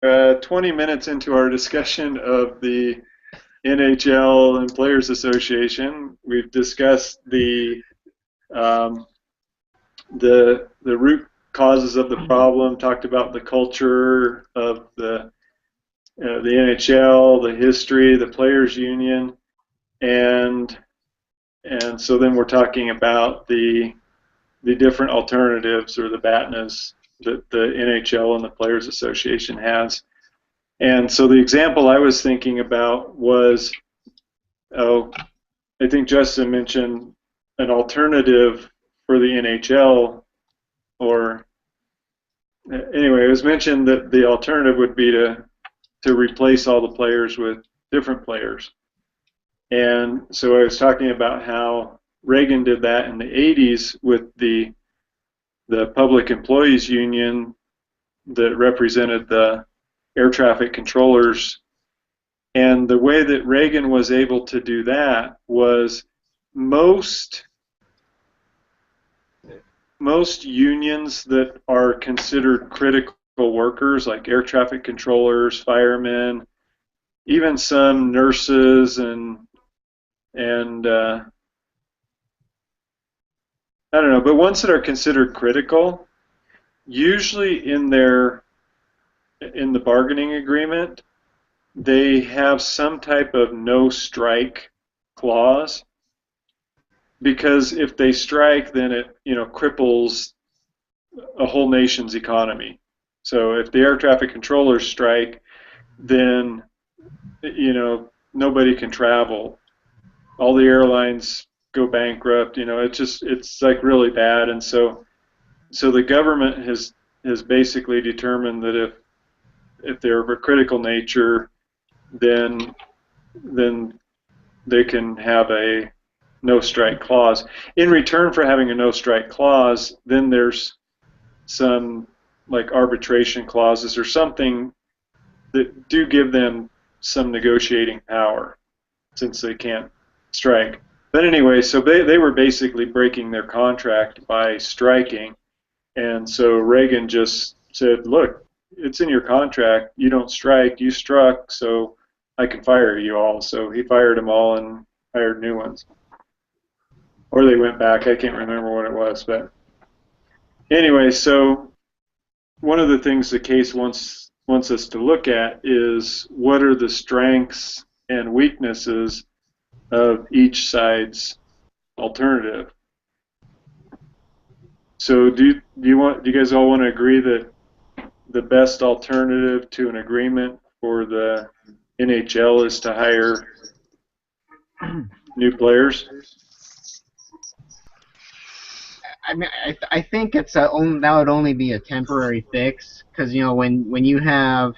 20 minutes into our discussion of the NHL and Players Association. We've discussed um, the root causes of the problem, talked about the culture of the NHL, the history, the Players Union, and so then we're talking about the different alternatives or the BATNAs that the NHL and the Players Association has. And so the example I was thinking about was, oh, I think Justin mentioned an alternative for the NHL, or anyway, it was mentioned that the alternative would be to replace all the players with different players. And so I was talking about how Reagan did that in the 80s with the Public Employees Union that represented the air traffic controllers. And the way that Reagan was able to do that was most unions that are considered critical workers, like air traffic controllers, firemen, even some nurses and I don't know, but ones that are considered critical, usually in the bargaining agreement, they have some type of no strike clause, because if they strike, then it cripples a whole nation's economy. So if the air traffic controllers strike, then nobody can travel. All the airlines go bankrupt. It's like really bad. And so the government has basically determined that if they're of a critical nature, then they can have a no strike clause. In return for having a no strike clause, then there's some like arbitration clauses or something that do give them some negotiating power, since they can't strike. But anyway, so they were basically breaking their contract by striking, and so Reagan just said, look, it's in your contract, you don't strike, you struck, so I can fire you all. So he fired them all and hired new ones. Or they went back, I can't remember what it was. But anyway, so one of the things the case wants us to look at is what are the strengths and weaknesses of each side's alternative. So do you guys all want to agree that the best alternative to an agreement for the NHL is to hire new players? I mean, I think that would only be a temporary fix, because when you have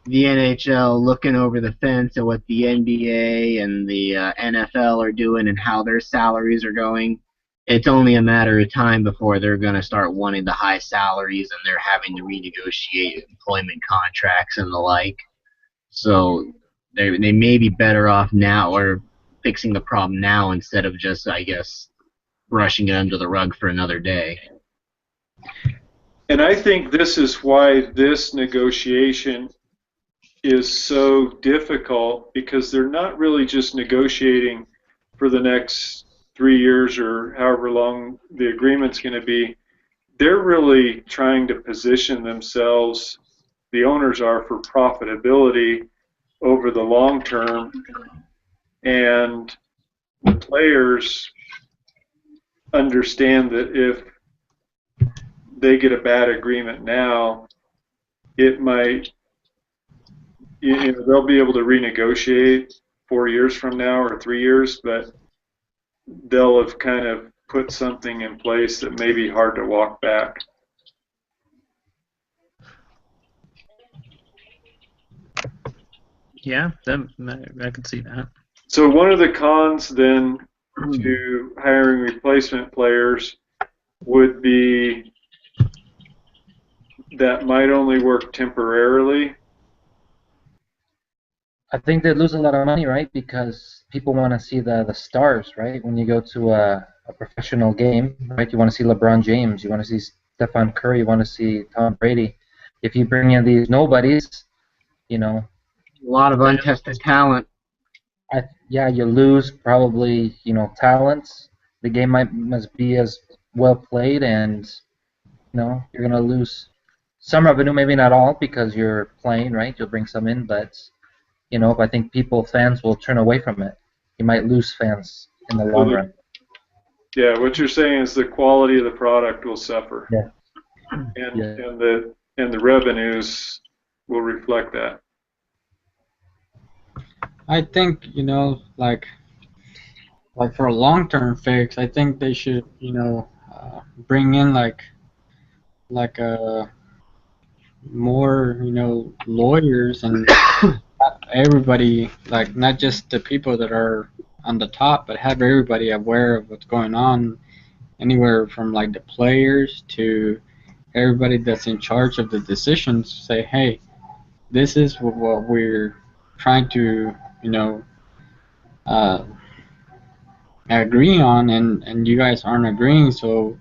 the NHL looking over the fence at what the NBA and the NFL are doing and how their salaries are going, it's only a matter of time before they're going to start wanting the high salaries and they're having to renegotiate employment contracts and the like. So they may be better off now, or fixing the problem now, instead of just, I guess, brushing it under the rug for another day. And I think this is why this negotiation is so difficult, because they're not really just negotiating for the next 3 years or however long the agreement's going to be. They're really trying to position themselves, the owners are, for profitability over the long term, and the players understand that if they get a bad agreement now, it might, they'll be able to renegotiate 4 years from now or 3 years, but they'll have kind of put something in place that may be hard to walk back. Yeah, I could see that. So one of the cons then to hiring replacement players would be that might only work temporarily. I think they lose a lot of money, right? Because people want to see the stars, right? When you go to a professional game, right? You want to see LeBron James, you want to see Stephen Curry, you want to see Tom Brady. if you bring in these nobodies, you know, A lot of untested talent. yeah, you lose probably, talents. The game must be as well played, and you're gonna lose some revenue, maybe not all, because you're playing, right? You'll bring some in, but I think fans will turn away from it. You might lose fans in the long run. Yeah, what you're saying is the quality of the product will suffer. Yeah. And the revenues will reflect that. I think, like for a long-term fix, I think they should, bring in like more, lawyers and everybody, like not just the people that are on the top, but have everybody aware of what's going on, anywhere from like the players to everybody that's in charge of the decisions. Say, hey, this is what we're trying to, uh, agree on, and you guys aren't agreeing, so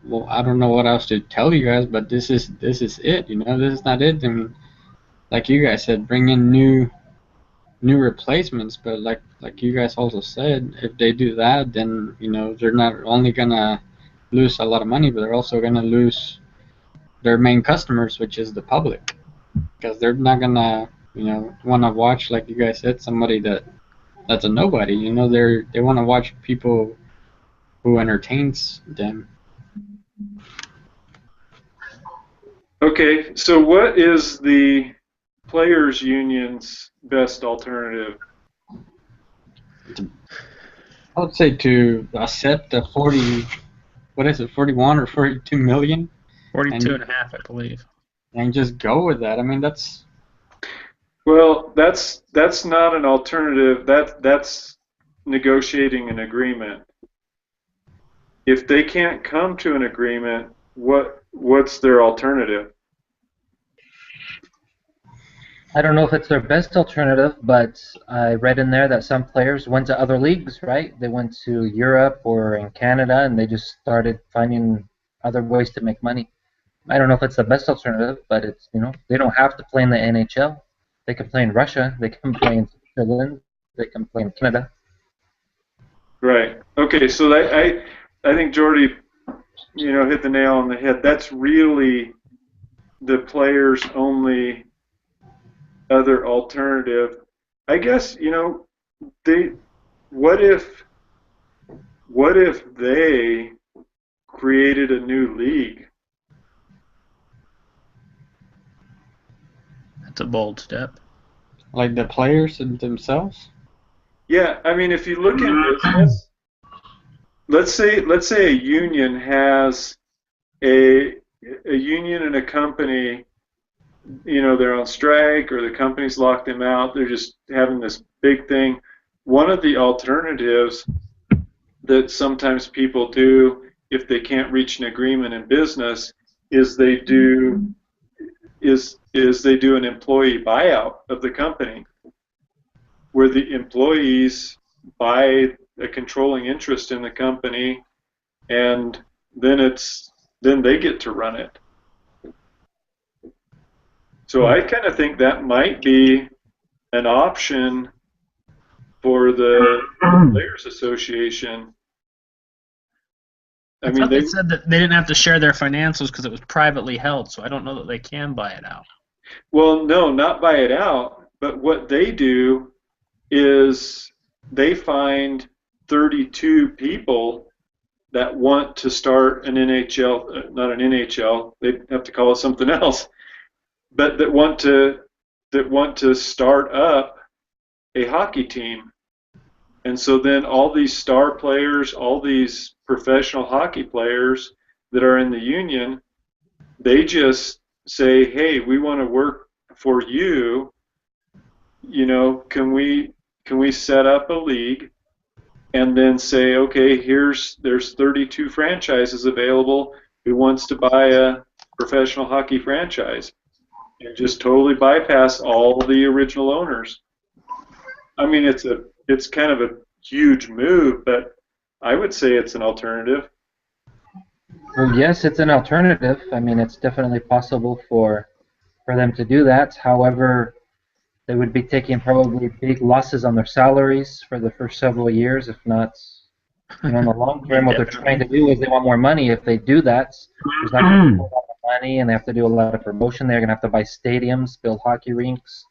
well, I don't know what else to tell you guys, but this is it. This is not it. I mean, like you guys said, bring in new replacements, but like you guys also said, if they do that, then they're not only gonna lose a lot of money, but they're also gonna lose their main customers, which is the public, because they're not gonna want to watch, like you guys said, somebody that's a nobody. They want to watch people who entertains them. Okay, so what is the players' union's best alternative? I would say to accept the 41 or 42 million? 42 and a half, I believe. And just go with that. I mean, that's... Well, that's not an alternative. That's negotiating an agreement. If they can't come to an agreement, what's their alternative? I don't know if it's their best alternative, but I read in there that some players went to other leagues, right? They went to Europe or in Canada, and they just started finding other ways to make money. I don't know if it's the best alternative, but it's, they don't have to play in the NHL. They can play in Russia. They can play in Finland. They can play in Canada. Right. Okay. So I think Jordy, hit the nail on the head. That's really the players' only other alternative. I guess what if they created a new league? That's a bold step. Like the players themselves? Yeah, I mean, if you look in business, let's say a union has a union and a company, they're on strike or the company's locked them out. They're just having this big thing. One of the alternatives that sometimes people do if they can't reach an agreement in business is they do an employee buyout of the company, where the employees buy a controlling interest in the company, and then they get to run it. So I kind of think that might be an option for the Players Association. I thought they said that they didn't have to share their financials because it was privately held, so I don't know that they can buy it out. Well, no, not buy it out, but what they do is they find 32 people that want to start an NHL, not an NHL, they have to call it something else, but that want to start up a hockey team. And so then all these star players, all these professional hockey players that are in the union, they just say, hey, we want to work for you. Can we set up a league and then say, okay, there's 32 franchises available. Who wants to buy a professional hockey franchise? And just totally bypass all the original owners. I mean, it's kind of a huge move, but I would say it's an alternative. Well, yes, it's an alternative. I mean, it's definitely possible for them to do that. However, they would be taking probably big losses on their salaries for the first several years, if not, in the long term. What they're trying to do is they want more money. If they do that, there's not going to be a lot of money, and they have to do a lot of promotion. They're going to have to buy stadiums, build hockey rinks,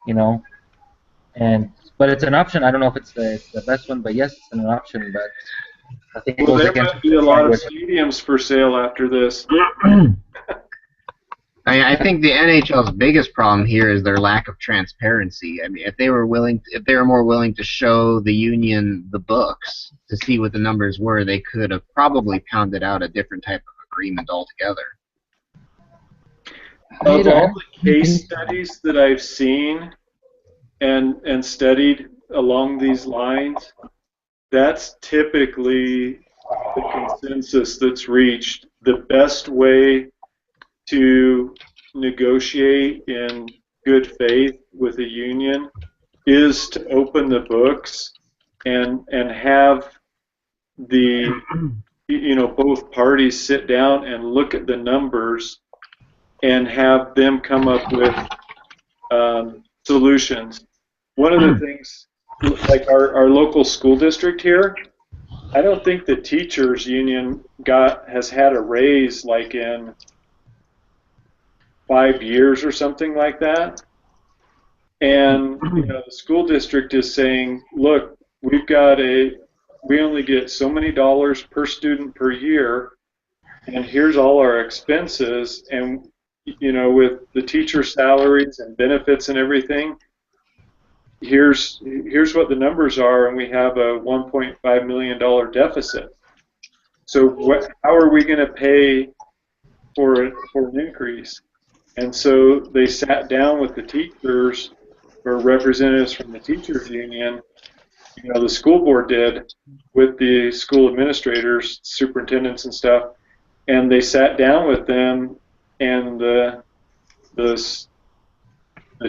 you know. And but it's an option. I don't know if it's the best one, but yes, it's an option. But I think it Well, goes there against might be a lot of stadiums for sale after this. I think the NHL's biggest problem here is their lack of transparency. I mean, if they were more willing to show the union the books to see what the numbers were, they could have probably pounded out a different type of agreement altogether. Of all the case studies that I've seen and studied along these lines, that's typically the consensus that's reached. The best way to negotiate in good faith with a union is to open the books and have the both parties sit down and look at the numbers and have them come up with solutions. One of the things, like our local school district here, I don't think the teachers union has had a raise like in 5 years or something like that. And the school district is saying, look, we only get so many dollars per student per year, and here's all our expenses, and with the teacher salaries and benefits and everything, here's what the numbers are, and we have a $1.5 million deficit. So how are we going to pay for an increase? And so they sat down with the teachers, or representatives from the teachers union, the school board did, with the school administrators, superintendents and stuff, and they sat down with them, and the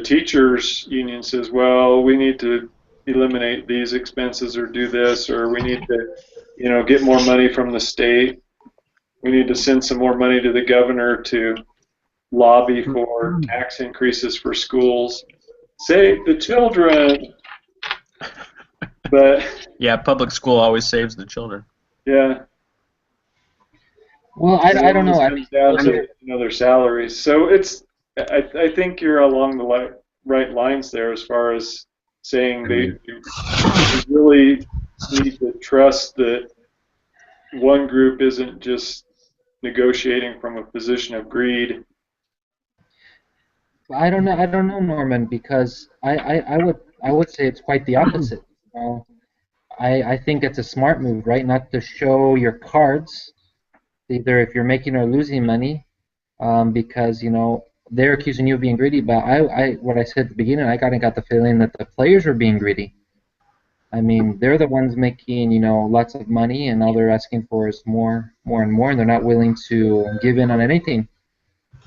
teachers union says, well, we need to eliminate these expenses or do this, or we need to get more money from the state. We need to send some more money to the governor to lobby for tax increases for schools. Save the children. But yeah, public school always saves the children. Yeah. Well, I don't know. It comes down to their salaries. So I think you're along the right lines there as far as saying they really need to trust that one group isn't just negotiating from a position of greed. I don't know, Norman, because I would say it's quite the opposite. I think it's a smart move, right? Not to show your cards, either if you're making or losing money, because they're accusing you of being greedy. But what I said at the beginning, I kind of got the feeling that the players were being greedy. I mean, they're the ones making lots of money, and all they're asking for is more and more, and they're not willing to give in on anything.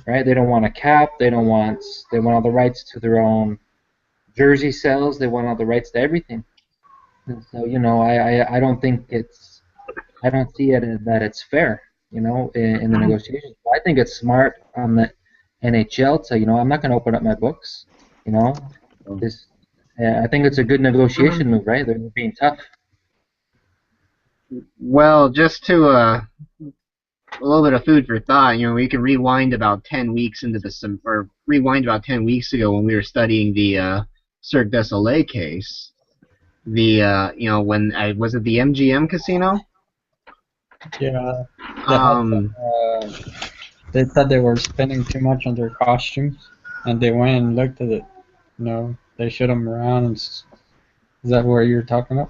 Right? They don't want a cap. They want all the rights to their own jersey sales. They want all the rights to everything. And so I don't think I don't see it that it's fair. In the negotiations. I think it's smart on the NHL to I'm not going to open up my books. I think it's a good negotiation move, right? They're being tough. Well, just to a little bit of food for thought, we can rewind about 10 weeks rewind about 10 weeks ago when we were studying the Cirque du Soleil case. When was it the MGM casino? Yeah. They thought they were spending too much on their costumes, and they went and looked at it. They showed them around. Is that what you're talking about?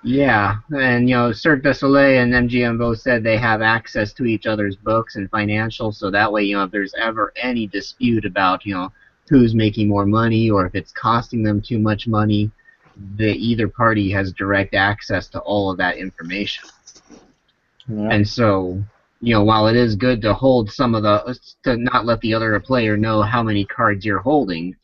Yeah, and Cirque du Soleil and MGM both said they have access to each other's books and financials, so that way, if there's ever any dispute about, who's making more money or if it's costing them too much money, either party has direct access to all of that information. Yeah. And so, while it is good to hold to not let the other player know how many cards you're holding,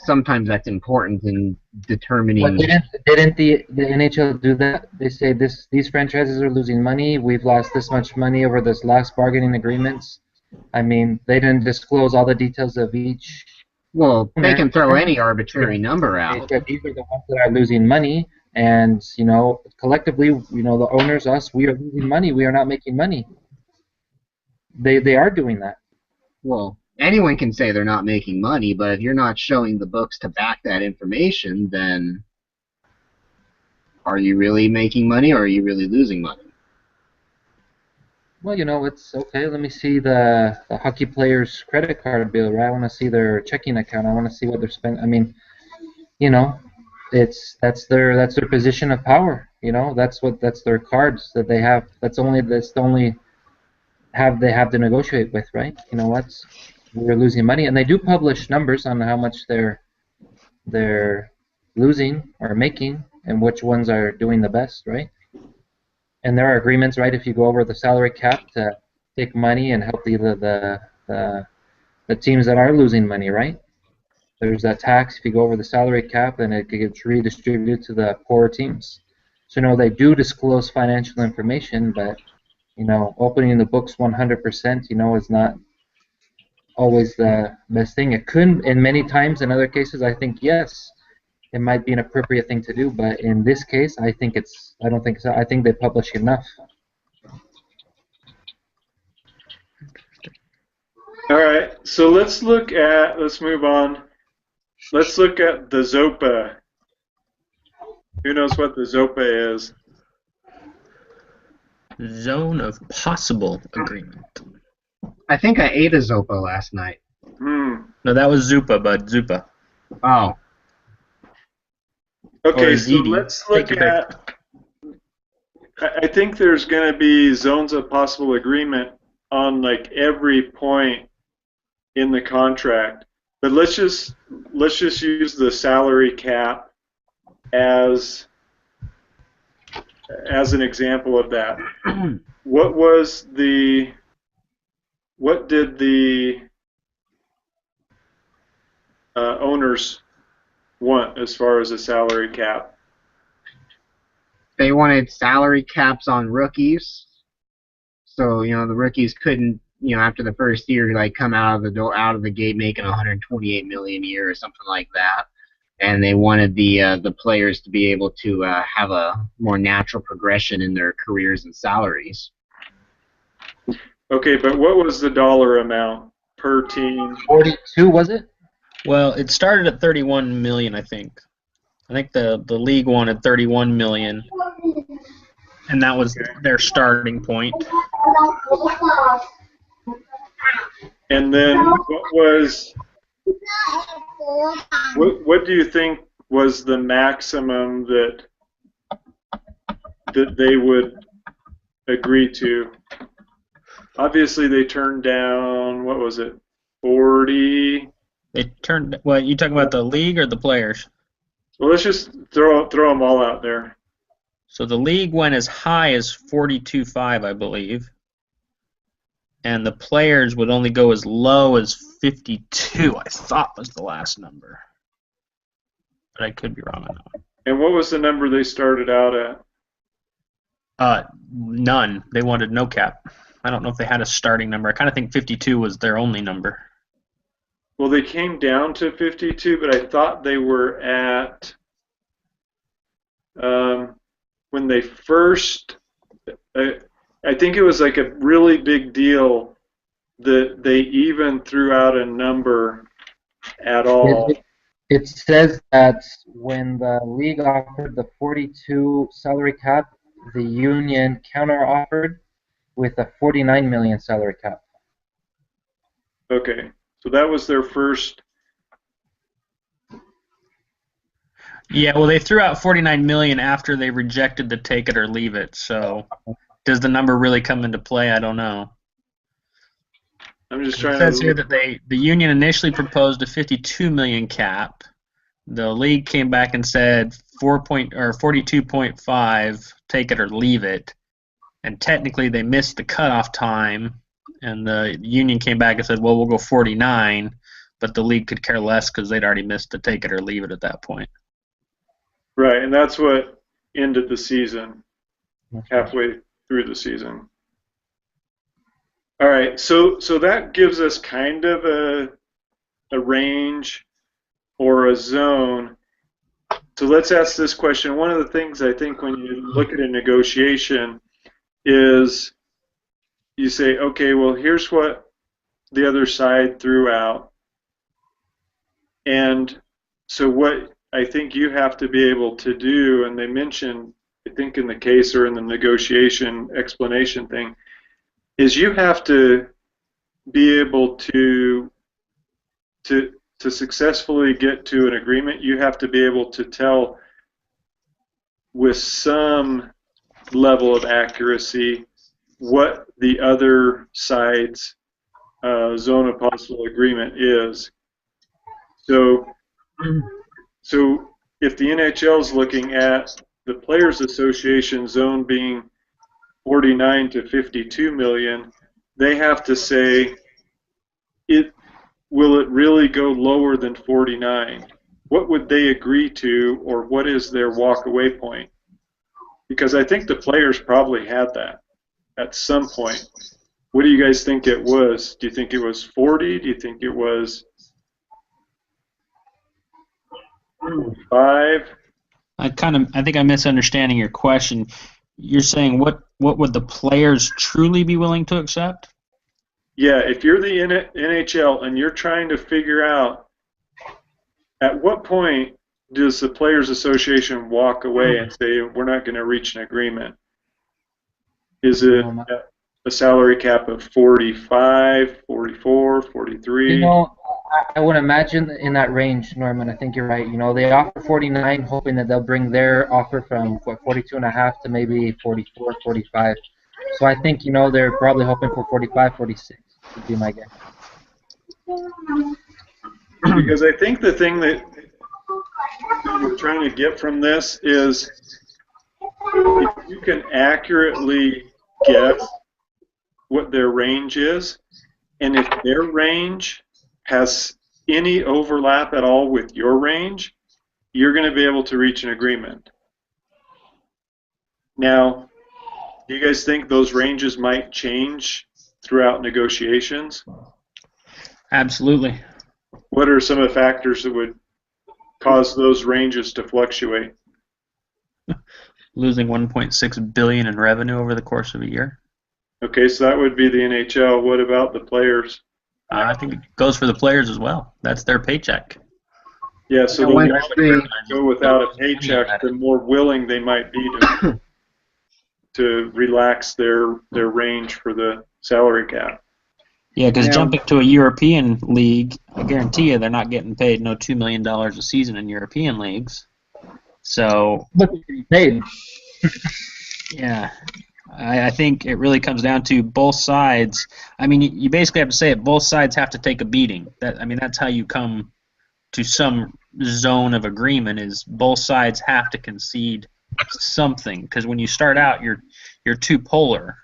Sometimes that's important in But determining. didn't the NHL do that? They say these franchises are losing money. We've lost this much money over this last bargaining agreements. I mean, they didn't disclose all the details of each Well, they owner. can throw any arbitrary number They out. said these are the ones that are losing money, and collectively, the owners, us, we are losing money. We are not making money. They are doing that. Well, anyone can say they're not making money, but if you're not showing the books to back that information, then are you really making money or are you really losing money? Well, it's okay. Let me see the hockey player's credit card bill, right? I want to see their checking account. I want to see what they're spending. I mean, that's their position of power. That's their cards that they have. That's the only they have to negotiate with, right? We're losing money, and they do publish numbers on how much they're losing or making, and which ones are doing the best, right? And there are agreements, right? If you go over the salary cap to take money and help the teams that are losing money, right? There's that tax. If you go over the salary cap, then it gets redistributed to the poorer teams. So they do disclose financial information, but opening the books 100%, is not always the best thing. It could, in many times, in other cases, I think yes, it might be an appropriate thing to do, but in this case, I don't think so. I think they publish enough. All right, so let's move on. Let's look at the ZOPA. Who knows what the ZOPA is? Zone of possible agreement. I think I ate a Zopa last night. No, that was Zupa, bud. Zupa. Oh. Okay, Or so ZD. let's look Take your at. I think there's going to be zones of possible agreement on like every point in the contract, but let's just use the salary cap as an example of that. What did the owners want as far as a salary cap? They wanted salary caps on rookies, so the rookies couldn't, after the first year, like come out of the gate making 128 million a year or something like that. And they wanted the players to be able to have a more natural progression in their careers and salaries. Okay, but what was the dollar amount per team? 42, was it? Well, it started at 31 million, I think. I think the league wanted 31 million, and that was their starting point. And then what do you think was the maximum that they would agree to? Obviously, they turned down, what was it, 40? What, you talking about the league or the players? Well, let's just throw them all out there. So the league went as high as 42.5, I believe. And the players would only go as low as 52, I thought was the last number. But I could be wrong on that one. And what was the number they started out at? None. They wanted no cap. I don't know if they had a starting number. I kind of think 52 was their only number. Well, they came down to 52, but I thought they were at when they first. I think it was like a really big deal that they even threw out a number at all. It says that when the league offered the 42 salary cap, the union counter-offered with a 49 million salary cap. Okay, so that was their first. Yeah, well, they threw out 49 million after they rejected the take it or leave it. So, does the number really come into play? I don't know. I'm just It trying says to. here that the union initially proposed a 52 million cap. The league came back and said 42.5, take it or leave it. And technically, they missed the cutoff time, and the union came back and said, well, we'll go 49. but the league could care less because they'd already missed to take it or leave it at that point. Right, and that's what ended the season, halfway through the season. All right, so that gives us kind of a range or a zone. So let's ask this question. One of the things I think when you look at a negotiation is you say, okay, well, here's what the other side threw out. And so what I think you have to be able to do, and they mentioned, I think in the case or in the negotiation explanation thing, is you have to be able to successfully get to an agreement. You have to be able to tell with some level of accuracy what the other side's zone of possible agreement is. So if the NHL is looking at the Players Association zone being 49 to 52 million, they have to say, will it really go lower than 49? What would they agree to, or what is their walk-away point? Because I think the players probably had that at some point. What do you guys think it was? Do you think it was 40? Do you think it was 5? I think I'm misunderstanding your question. You're saying what would the players truly be willing to accept? Yeah, if you're the NHL and you're trying to figure out at what point does the Players Association walk away and say we're not going to reach an agreement? Is it a salary cap of 45, 44, 43? You know, I would imagine in that range, Norman. I think you're right. You know, they offer 49, hoping that they'll bring their offer from 42 and a half to maybe 44, 45. So I think, you know, they're probably hoping for 45, 46 would be my guess. Because I think the thing that we're trying to get from this is if you can accurately guess what their range is, and if their range has any overlap at all with your range, you're going to be able to reach an agreement. Now, do you guys think those ranges might change throughout negotiations? Absolutely. What are some of the factors that would cause those ranges to fluctuate? Losing 1.6 billion in revenue over the course of a year. Okay, so that would be the NHL. What about the players? I think it goes for the players as well. That's their paycheck. Yeah, so the longer they go without a paycheck, the more willing they might be to relax their range for the salary cap. Yeah, because jumping to a European league, I guarantee you they're not getting paid no $2 million a season in European leagues. So, but paid. Yeah, I think it really comes down to both sides. I mean, you basically have to say it. Both sides have to take a beating. That's how you come to some zone of agreement. Is both sides have to concede something, because when you start out, you're too polar.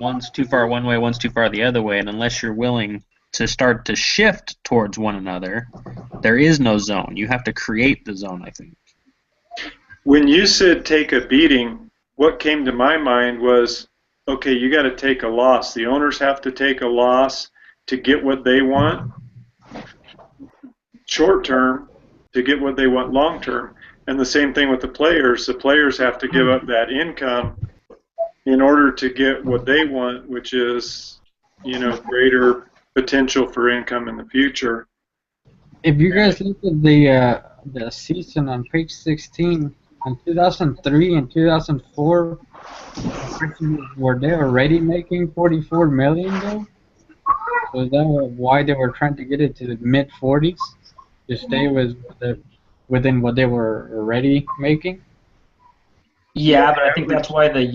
One's too far one way, one's too far the other way, and unless you're willing to start to shift towards one another, there is no zone. You have to create the zone, I think. When you said take a beating, what came to my mind was, okay, you got to take a loss. The owners have to take a loss to get what they want short term to get what they want long term. And the same thing with the players. The players have to give up that income in order to get what they want, which is, greater potential for income in the future. If you guys look at the season on page 16, in 2003 and 2004, were they already making 44 million though? So is that why they were trying to get it to the mid 40s to stay within what they were already making? Yeah, but I think that's why the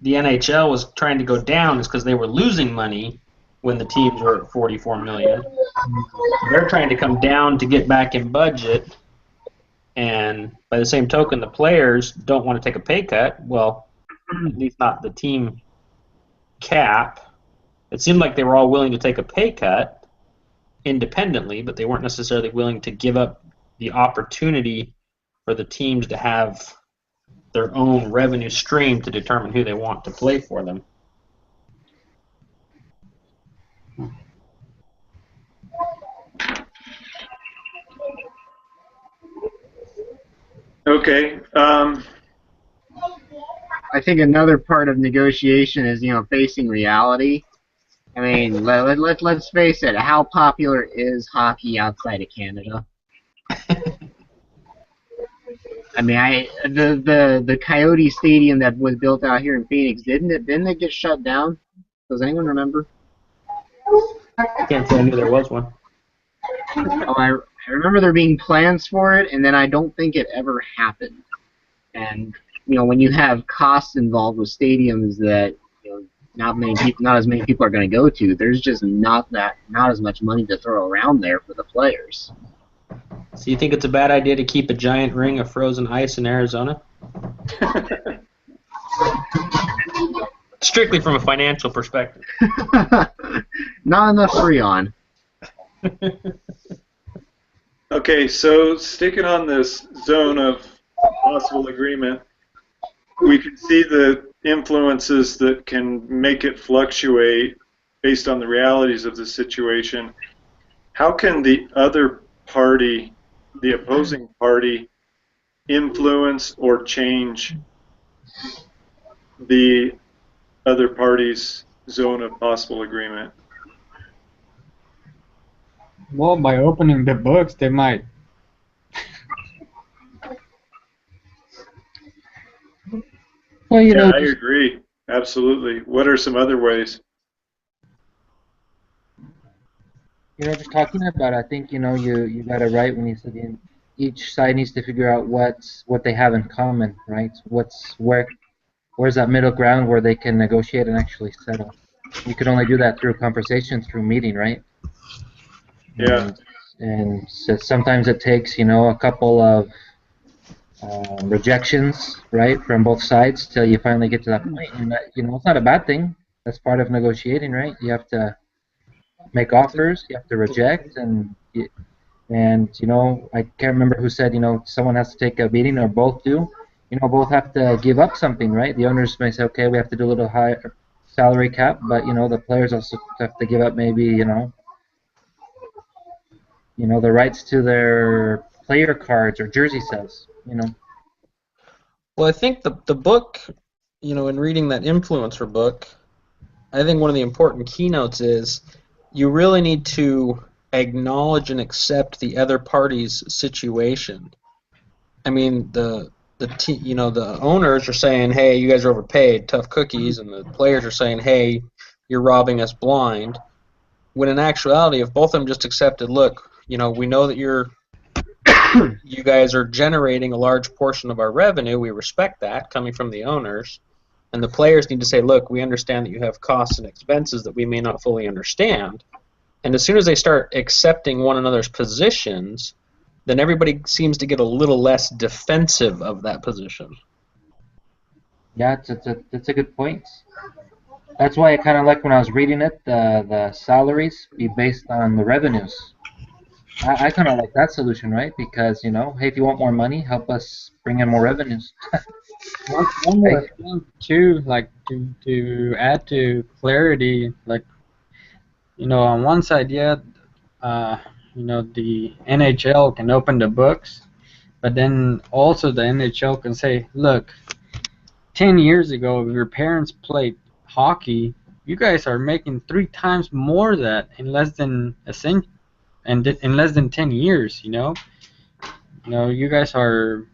NHL was trying to go down, is because they were losing money when the teams were at 44 million. They're trying to come down to get back in budget, and by the same token, the players don't want to take a pay cut. Well, at least not the team cap. It seemed like they were all willing to take a pay cut, independently, but they weren't necessarily willing to give up the opportunity for the teams to have their own revenue stream to determine who they want to play for them. Okay. I think another part of negotiation is, facing reality. I mean, let's face it. How popular is hockey outside of Canada? I mean, the Coyote Stadium that was built out here in Phoenix, didn't it get shut down? Does anyone remember? I can't say I knew there was one. Oh, I remember there being plans for it, and then I don't think it ever happened. And when you have costs involved with stadiums that not as many people are going to go to, there's just not as much money to throw around there for the players. So you think it's a bad idea to keep a giant ring of frozen ice in Arizona? Strictly from a financial perspective. Not enough Freon. Okay, so sticking on this zone of possible agreement, we can see the influences that can make it fluctuate based on the realities of the situation. How can the other party, the opposing party, influence or change the other party's zone of possible agreement? Well, by opening the books, they might. Well, Yeah, I agree. Absolutely. What are some other ways? just talking about it, I think you got it right when you said each side needs to figure out what they have in common, right? Where's that middle ground where they can negotiate and actually settle? You can only do that through conversation, through meeting, right? Yeah. And so sometimes it takes a couple of rejections, right, from both sides till you finally get to that point. And that, it's not a bad thing. That's part of negotiating, right? You have to make offers, you have to reject, and I can't remember who said someone has to take a beating or both do. Both have to give up something, right? The owners may say, okay, we have to do a little higher salary cap, but the players also have to give up maybe the rights to their player cards or jersey sales. Well, I think the book, in reading that influencer book, I think one of the important keynotes is you really need to acknowledge and accept the other party's situation. I mean, the owners are saying, "Hey, you guys are overpaid, tough cookies," and the players are saying, "Hey, you're robbing us blind." When in actuality, if both of them just accepted, look, we know that you guys are generating a large portion of our revenue. We respect that coming from the owners. And the players need to say, look, we understand that you have costs and expenses that we may not fully understand. And as soon as they start accepting one another's positions, then everybody seems to get a little less defensive of that position. Yeah, it's a good point. That's why I kind of like when I was reading it, the salaries be based on the revenues. I kind of like that solution, right? Because, hey, if you want more money, help us bring in more revenues. One more thing too, like to add to clarity, like on one side, yeah, the NHL can open the books, but then also the NHL can say, look, 10 years ago, if your parents played hockey, you guys are making 3 times more that in less than in less than 10 years. You guys are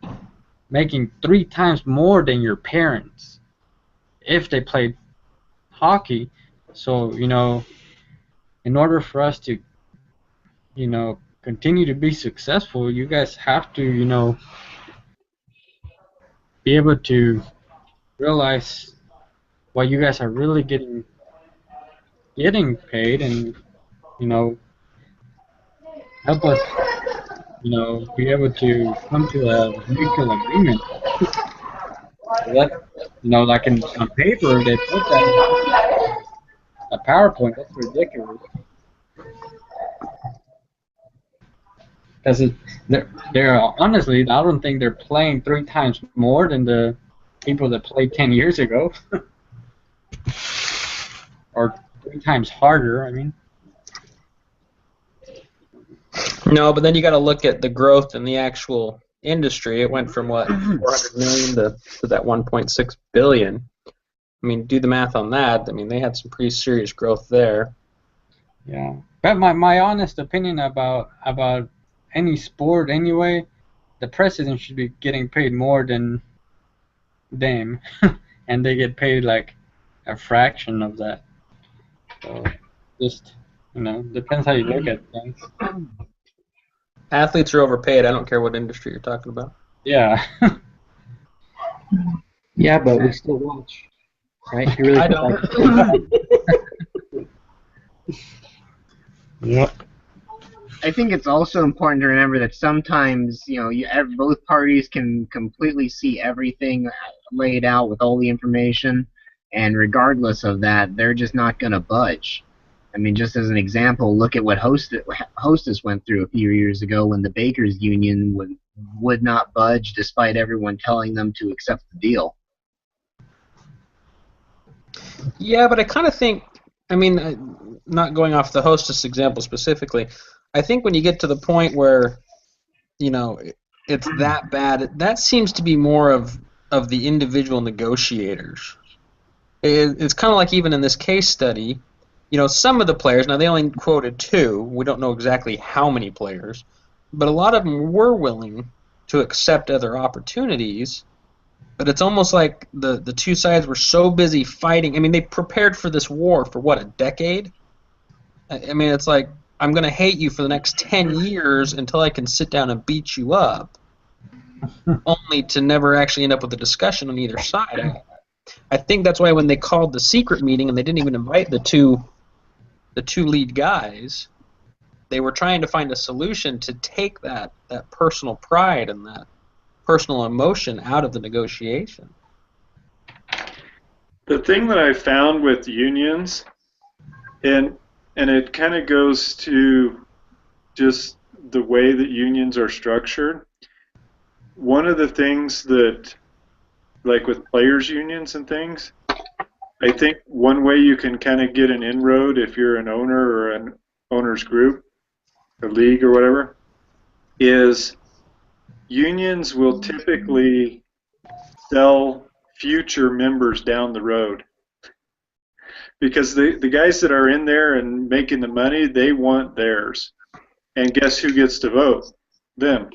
making 3 times more than your parents if they played hockey. So in order for us to continue to be successful, you guys have to be able to realize what you guys are really getting paid, and help us be able to come to a mutual agreement. That like on paper they put that in a PowerPoint. That's ridiculous. Because they're honestly, I don't think they're playing 3 times more than the people that played 10 years ago, or 3 times harder. I mean, No, but then you got to look at the growth in the actual industry. It went from what 400 million to that 1.6 billion. I mean, do the math on that. I mean, they had some pretty serious growth there. yeah. But my honest opinion about any sport anyway, the president should be getting paid more than them, and they get paid like a fraction of that. So just depends how you look at things. Athletes are overpaid. I don't care what industry you're talking about. Yeah. Yeah, but we still watch, right? You really I don't. Yep. I think it's also important to remember that sometimes, both parties can completely see everything laid out with all the information, and regardless of that, they're just not going to budge. I mean, just as an example, look at what Hostess went through a few years ago when the Bakers Union would not budge despite everyone telling them to accept the deal. Yeah, but I kind of think, I mean, not going off the Hostess example specifically, I think when you get to the point where, it's that bad, that seems to be more of the individual negotiators. It's kind of like even in this case study, some of the players, now they only quoted 2, we don't know exactly how many players, but a lot of them were willing to accept other opportunities, but it's almost like the two sides were so busy fighting. I mean, they prepared for this war for, what, a decade? I mean, it's like, I'm going to hate you for the next 10 years until I can sit down and beat you up, only to never actually end up with a discussion on either side. I think that's why when they called the secret meeting and they didn't even invite the two lead guys, they were trying to find a solution to take that personal pride and that personal emotion out of the negotiation. The thing that I found with unions, and it kind of goes to just the way that unions are structured, one of the things that, like with players' unions and things, I think one way you can kind of get an inroad if you're an owner or an owner's group, a league or whatever, is unions will typically sell future members down the road. Because the guys that are in there and making the money, they want theirs. And guess who gets to vote? Them.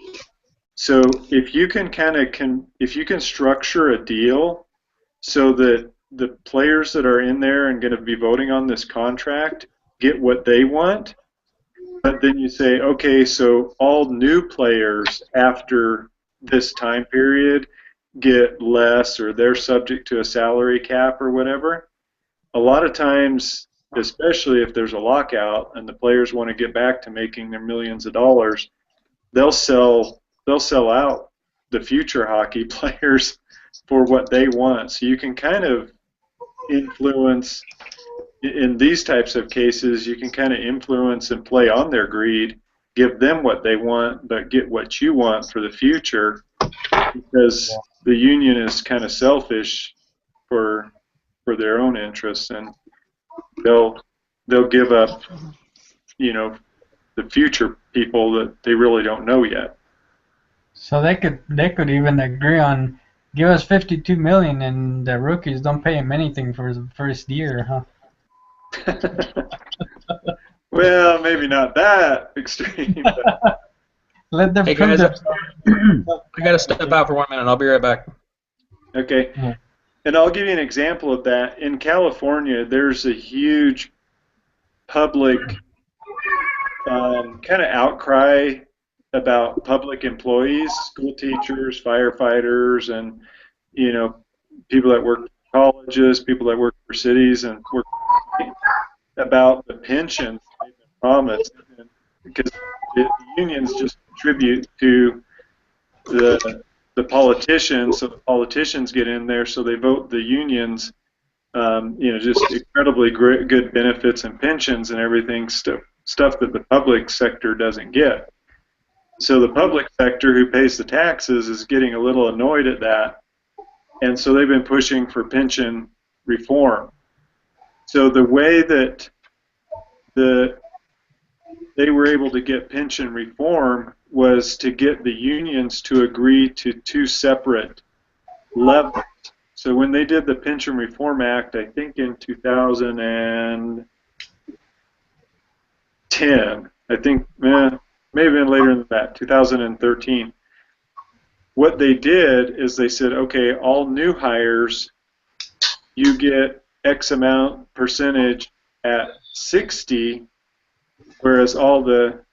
So if you can if you can structure a deal so that the players that are in there and going to be voting on this contract get what they want, but then you say, okay, so all new players after this time period get less, or they're subject to a salary cap or whatever. A lot of times, especially if there's a lockout and the players want to get back to making their millions of dollars, they'll sell out the future hockey players for what they want. So you can kind of influence, in these types of cases, you can kind of influence and play on their greed, give them what they want, but get what you want for the future, because the union is kind of selfish for their own interests, and they'll give up, the future people that they really don't know yet. So they could even agree on give us 52 million and the rookies don't pay him anything for the first year, huh? Well, maybe not that extreme. Let them Hey prove guys, themselves. I got to step out for 1 minute. I'll be right back. Okay. Yeah. And I'll give you an example of that. In California, there's a huge public kind of outcry about public employees, school teachers, firefighters, and people that work for colleges, people that work for cities, and work about the pensions they've been promised, because the unions just contribute to the politicians, so the politicians get in there, so they vote the unions, just incredibly good benefits and pensions and everything, stuff that the public sector doesn't get. So the public sector who pays the taxes is getting a little annoyed at that, and so they've been pushing for pension reform. So the way that they were able to get pension reform was to get the unions to agree to two separate levels. So when they did the Pension Reform Act, I think in 2010, I think may have been later than that, 2013, what they did is they said, okay, all new hires, you get X amount percentage at 60, whereas all the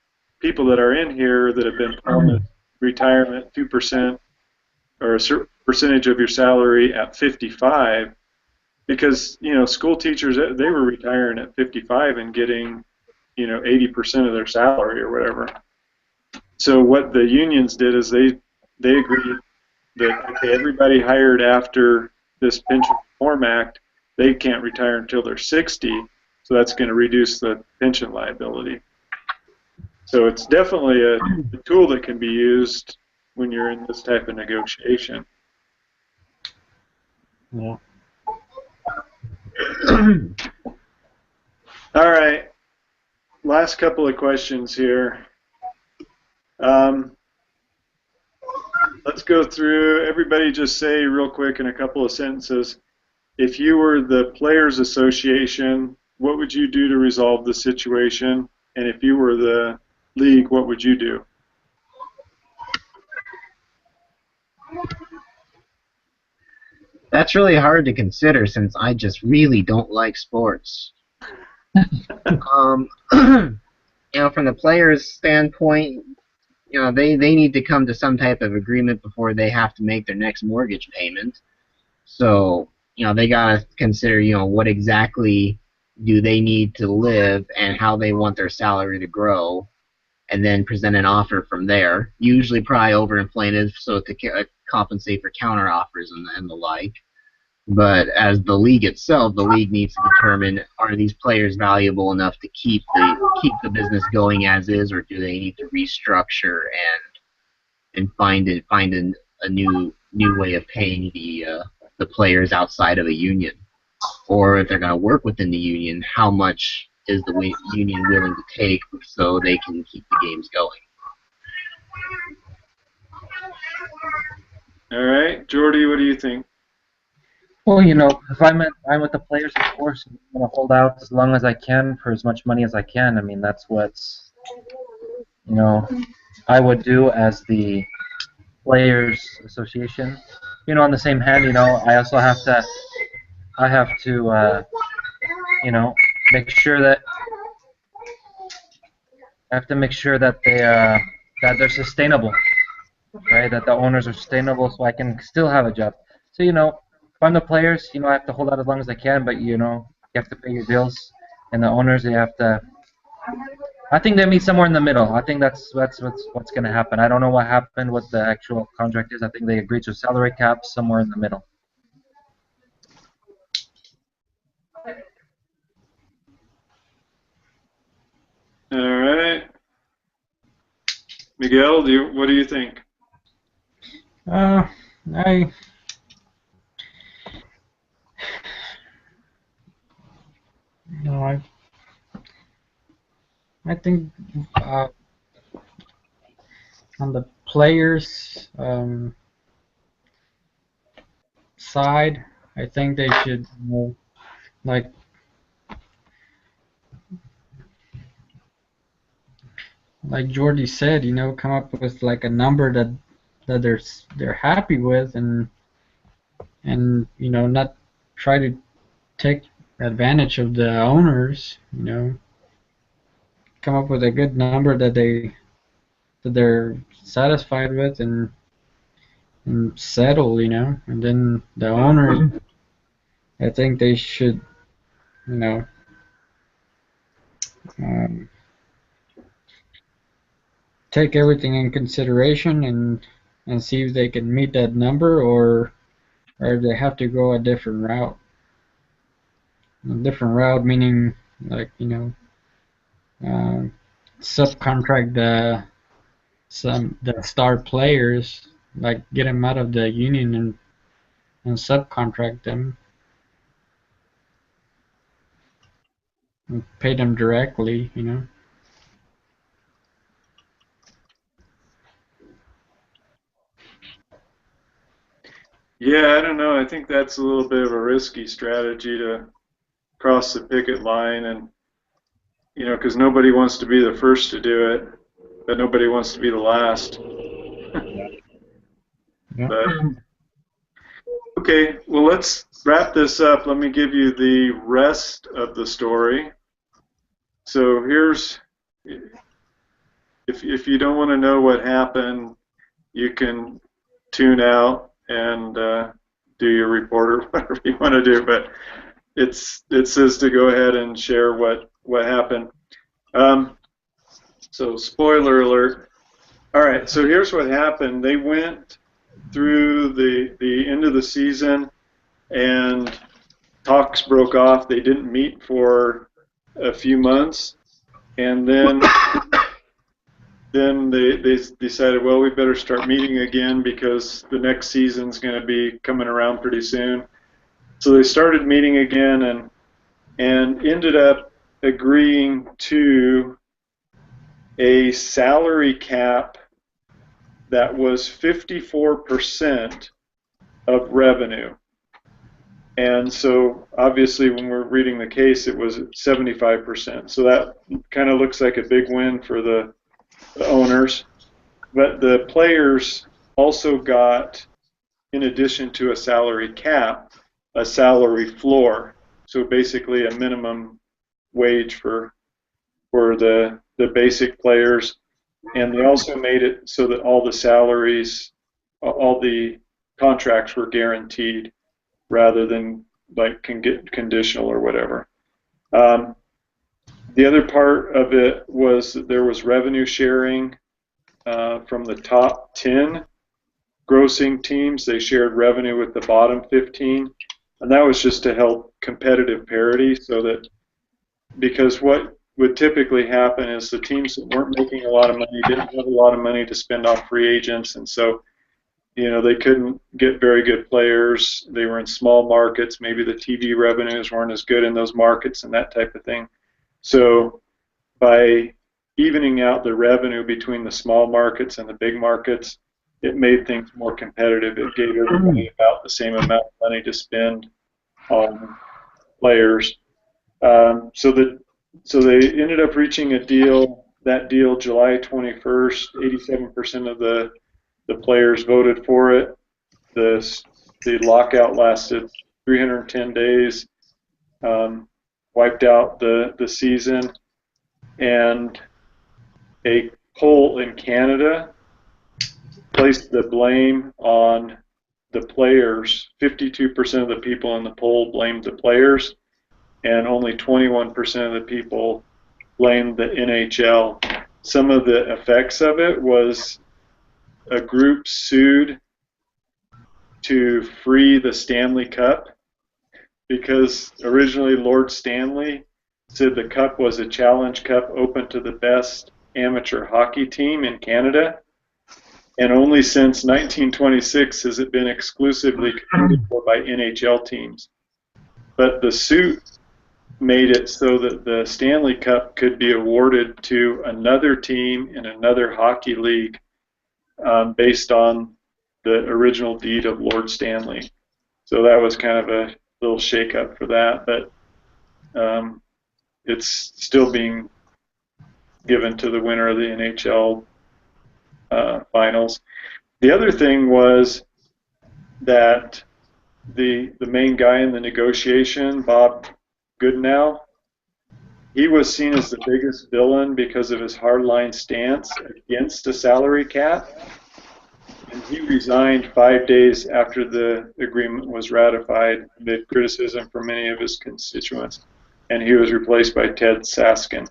people that are in here that have been promised retirement 2% or a certain percentage of your salary at 55, because school teachers, they were retiring at 55 and getting 80% of their salary or whatever. So what the unions did is they agreed that, okay, everybody hired after this Pension Reform Act, they can't retire until they're 60, so that's going to reduce the pension liability. So it's definitely a tool that can be used when you're in this type of negotiation. Yeah. All right, last couple of questions here. Let's go through, everybody just say real quick in a couple of sentences, if you were the Players Association, what would you do to resolve the situation? And if you were the league, what would you do? That's really hard to consider since I just really don't like sports. From the players' standpoint, they need to come to some type of agreement before they have to make their next mortgage payment. So, they gotta consider, what exactly do they need to live and how they want their salary to grow, and then present an offer from there. Usually probably overinflated so to compensate for counter offers and the like. But as the league itself, the league needs to determine, are these players valuable enough to keep the business going as is, or do they need to restructure and find a new way of paying the players outside of a union? Or if they're going to work within the union, how much is the union willing to take so they can keep the games going? All right, Jordy, what do you think? Well, if I'm with the players, of course, I'm going to hold out as long as I can for as much money as I can. I mean, that's what's, I would do as the Players Association. On the same hand, I also have to, make sure that that they're sustainable, right? That the owners are sustainable, so I can still have a job. So if I'm the players, I have to hold out as long as I can, but you have to pay your bills, and the owners, they have to. I think they meet somewhere in the middle. I think that's what's going to happen. I don't know what happened, what the actual contract is. I think they agreed to a salary cap somewhere in the middle. All right, Miguel, what do you think? I no, I think on the players side, I think they should like Jordy said, come up with like a number that they're happy with, and not try to take advantage of the owners. Come up with a good number that they're satisfied with, and settle. And then the owners, I think they should, um, take everything in consideration and see if they can meet that number, or if they have to go a different route. A different route meaning like subcontract the star players, like get them out of the union and subcontract them and pay them directly, you know. Yeah, I don't know. I think that's a little bit of a risky strategy to cross the picket line, and because nobody wants to be the first to do it, but nobody wants to be the last. Yeah. But okay, well, let's wrap this up. Let me give you the rest of the story. So here's, if you don't want to know what happened, you can tune out and do your report or whatever you want to do. But it says to go ahead and share what happened. So spoiler alert. All right, so here's what happened. They went through the end of the season, and talks broke off. They didn't meet for a few months, and then they decided, well, we better start meeting again because the next season's going to be coming around pretty soon. So they started meeting again and ended up agreeing to a salary cap that was 54% of revenue. And so obviously when we're reading the case, it was 75%. So that kind of looks like a big win for the owners. But the players also got, in addition to a salary cap, a salary floor. So basically a minimum wage for the basic players. And they also made it so that all the salaries, all the contracts were guaranteed rather than like can get conditional or whatever. The other part of it was that there was revenue sharing from the top 10 grossing teams. They shared revenue with the bottom 15, and that was just to help competitive parity, so that, because what would typically happen is the teams that weren't making a lot of money didn't have a lot of money to spend on free agents, and so they couldn't get very good players. They were in small markets. Maybe the TV revenues weren't as good in those markets and that type of thing. So by evening out the revenue between the small markets and the big markets, it made things more competitive. It gave everybody about the same amount of money to spend on players. So they ended up reaching a deal. That deal, July 21st, 87% of the players voted for it. The lockout lasted 310 days, wiped out the season, and a poll in Canada placed the blame on the players. 52% of the people in the poll blamed the players, and only 21% of the people blamed the NHL. Some of the effects of it was a group sued to free the Stanley Cup, because originally Lord Stanley said the cup was a challenge cup open to the best amateur hockey team in Canada, and only since 1926 has it been exclusively competed for by NHL teams. But the suit made it so that the Stanley Cup could be awarded to another team in another hockey league, based on the original deed of Lord Stanley. So that was kind of a little shake-up for that, but it's still being given to the winner of the NHL finals. The other thing was that the main guy in the negotiation, Bob Goodenow, he was seen as the biggest villain because of his hardline stance against a salary cap. And he resigned 5 days after the agreement was ratified amid criticism from many of his constituents. And he was replaced by Ted Saskin,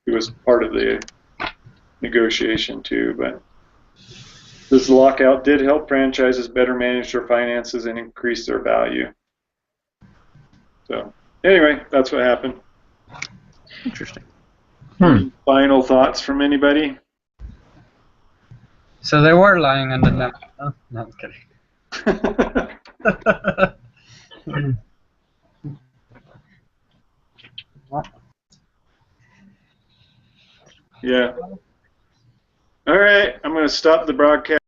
who was part of the negotiation too. But this lockout did help franchises better manage their finances and increase their value. So anyway, that's what happened. Interesting. Any final thoughts from anybody? So they were lying on the line. Oh, no, I'm kidding. Yeah. All right, I'm going to stop the broadcast.